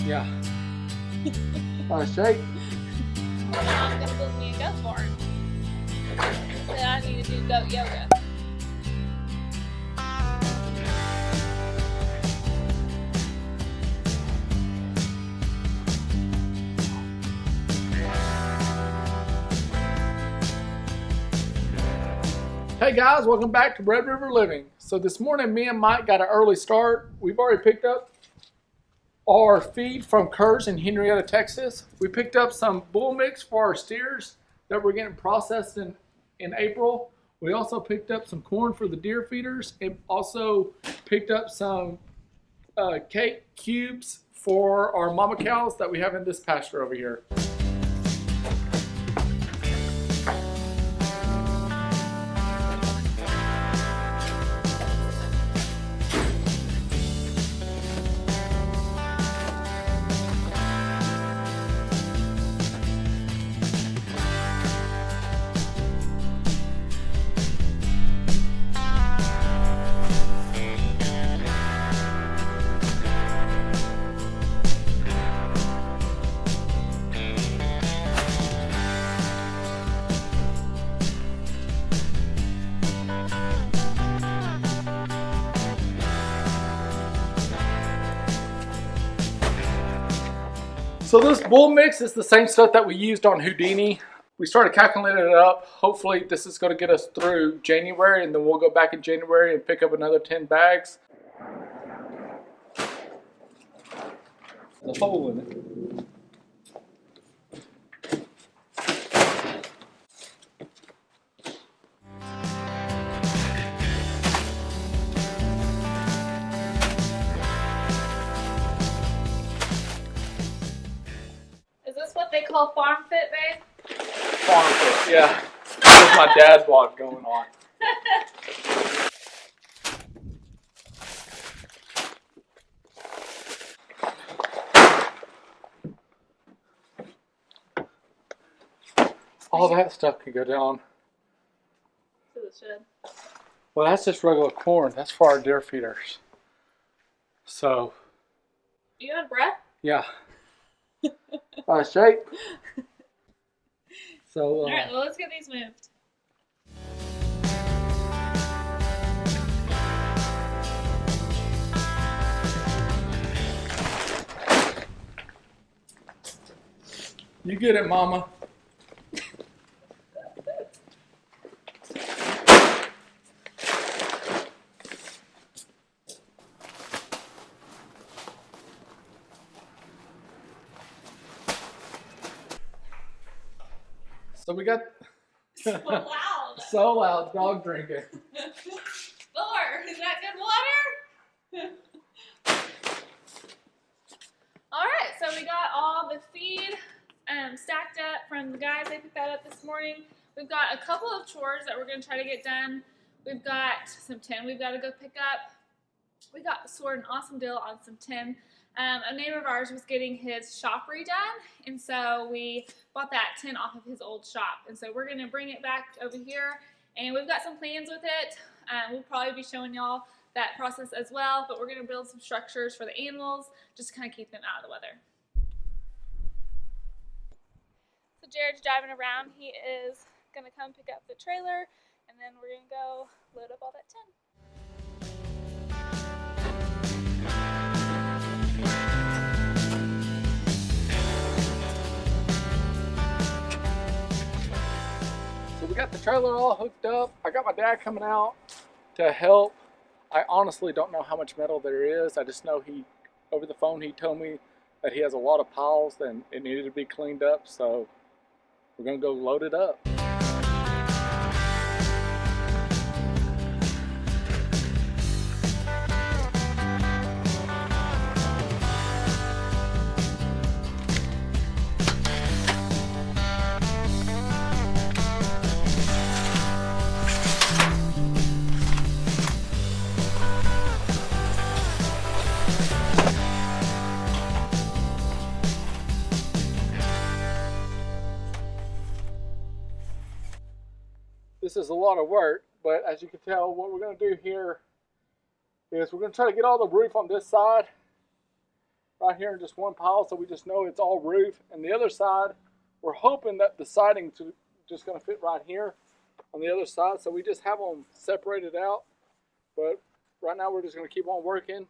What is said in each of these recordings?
Yeah. Shake. Now I'm gonna build me a goat barn. Then I need to do goat yoga. Hey guys, welcome back to Red River Living. So this morning, me and Mike got an early start. We've already picked up our feed from Chores in Henrietta, Texas. We picked up some bull mix for our steers that we're getting processed in April. We also picked up some corn for the deer feeders and also picked up some cake cubes for our mama cows that we have in this pasture over here. So this bull mix is the same stuff that we used on Houdini. We started calculating it up. Hopefully this is going to get us through January, and then we'll go back in January and pick up another 10 bags. There's a hole in it. Is this what they call farm fit, babe? Farm fit, yeah. There's my dad vlog going on. All that stuff can go down. To the shed. Well, that's just regular corn. That's for our deer feeders. So, You out of breath? yeah. Shape. So, All right, well, let's get these moved. you get it, Mama. So we got So loud. so loud dog drinking. Thor, is that good water? All right, so we got all the feed stacked up from the guys. They picked that up this morning. We've got a couple of chores that we're going to try to get done. We've got some tin we've got to go pick up. We got scored an awesome deal on some tin. A neighbor of ours was getting his shop redone, and so we bought that tin off of his old shop. And so we're going to bring it back over here, and we've got some plans with it. We'll probably be showing y'all that process as well, but we're going to build some structures for the animals, just to kind of keep them out of the weather. So Jared's driving around. He is going to come pick up the trailer, and then we're going to go load up all that tin. So we got the trailer all hooked up. I got my dad coming out to help. I honestly don't know how much metal there is. I just know over the phone, he told me that he has a lot of piles and it needed to be cleaned up. So we're gonna go load it up. This is a lot of work, but as you can tell, what we're going to do here is we're going to try to get all the roof on this side right here in just one pile, so we just know it's all roof. And the other side, we're hoping that the siding's just going to fit right here on the other side, so we just have them separated out. But right now we're just going to keep on working.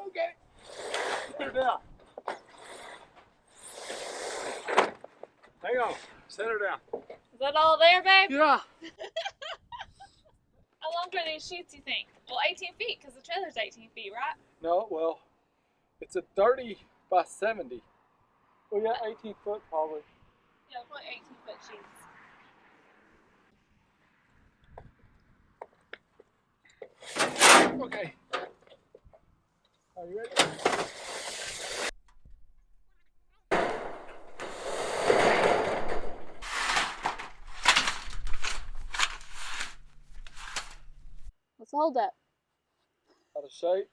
Okay. Put her down. Hang on. Set her down. Is that all there, babe? Yeah. How long are these sheets, you think? Well, 18 feet, because the trailer's 18 feet, right? No, well, it's a 30 by 70. Well, yeah, 18 foot probably. Yeah, probably 18-foot sheets. Okay. Are you ready? Let's hold up. Out of shape.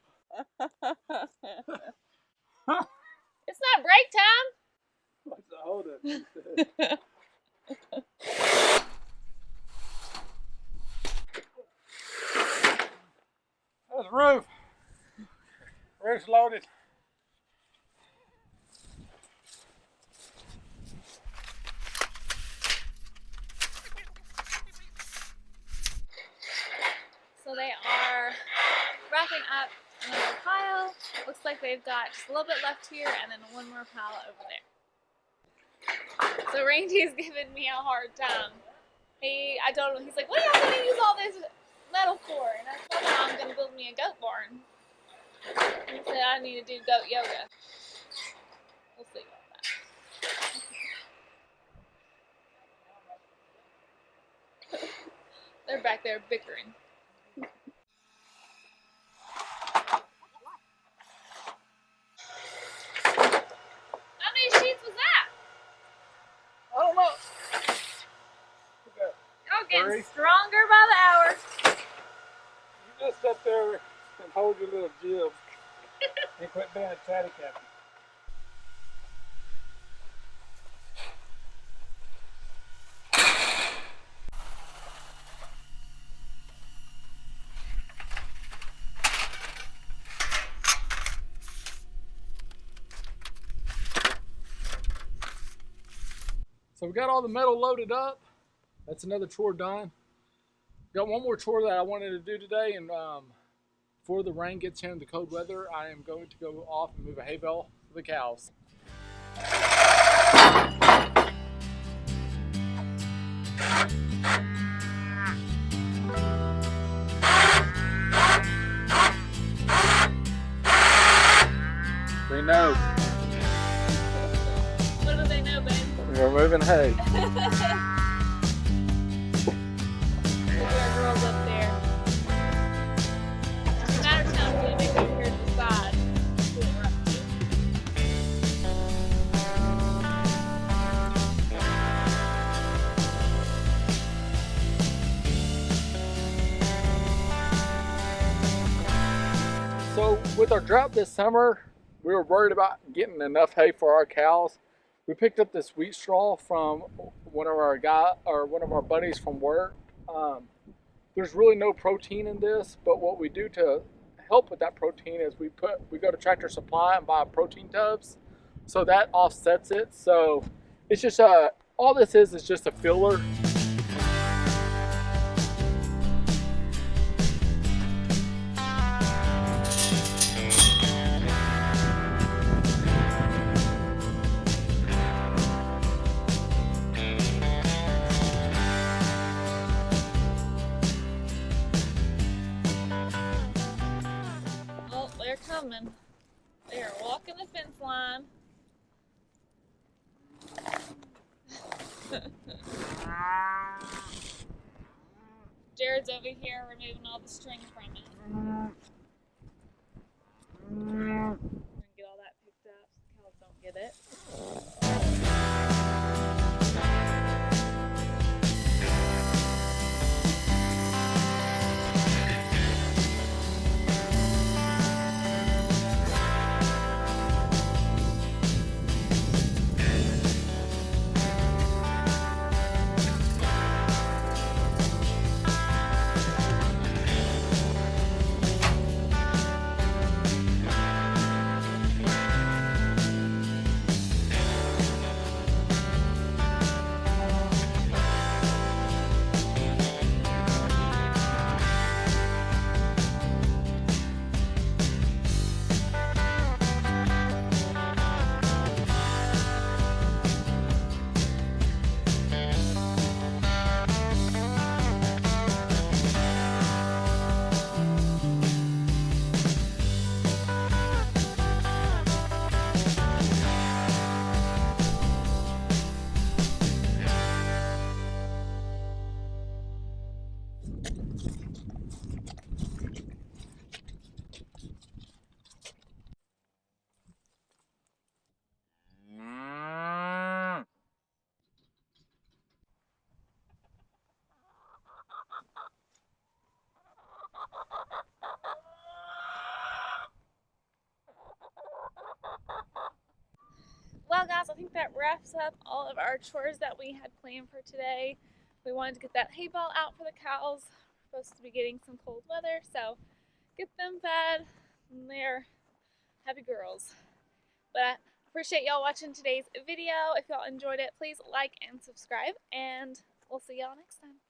It's not break time. What's the hold up? That's the roof. Roof's loaded. So they are wrapping up another pile. Looks like they've got just a little bit left here and then one more pile over there. So Randy's giving me a hard time. I told him, he's like, what are y'all gonna use all this metal for? And I told him I'm gonna build me a goat barn. He said I need to do goat yoga. We'll see about that. They're back there bickering. How many sheets was that? I don't know. Okay. Y'all getting Hurry. stronger by the hour. You just sit there and hold your little jib and quit being a chatty Cathy. So we got all the metal loaded up. That's another chore done. Got one more chore that I wanted to do today, and before the rain gets here in the cold weather, I am going to go off and move a hay bale for the cows. They know. What do they know, babe? We're moving hay. There are girls up there. It's a matter of time until they make it here to decide who we're up to. So with our drought this summer, we were worried about getting enough hay for our cows. We picked up this wheat straw from one of our buddies from work. There's really no protein in this, but what we do to help with that protein is we go to Tractor Supply and buy protein tubs, so that offsets it. So it's just all this is just a filler. Oh, they're coming. They are walking the fence line. Jared's over here removing all the string from it. We're gonna get all that picked up so the cows don't get it. Well, guys, I think that wraps up all of our chores that we had planned for today. We wanted to get that hay bale out for the cows. We're supposed to be getting some cold weather, so get them fed, and they're happy girls. But I appreciate y'all watching today's video. If y'all enjoyed it, please like and subscribe, and we'll see y'all next time.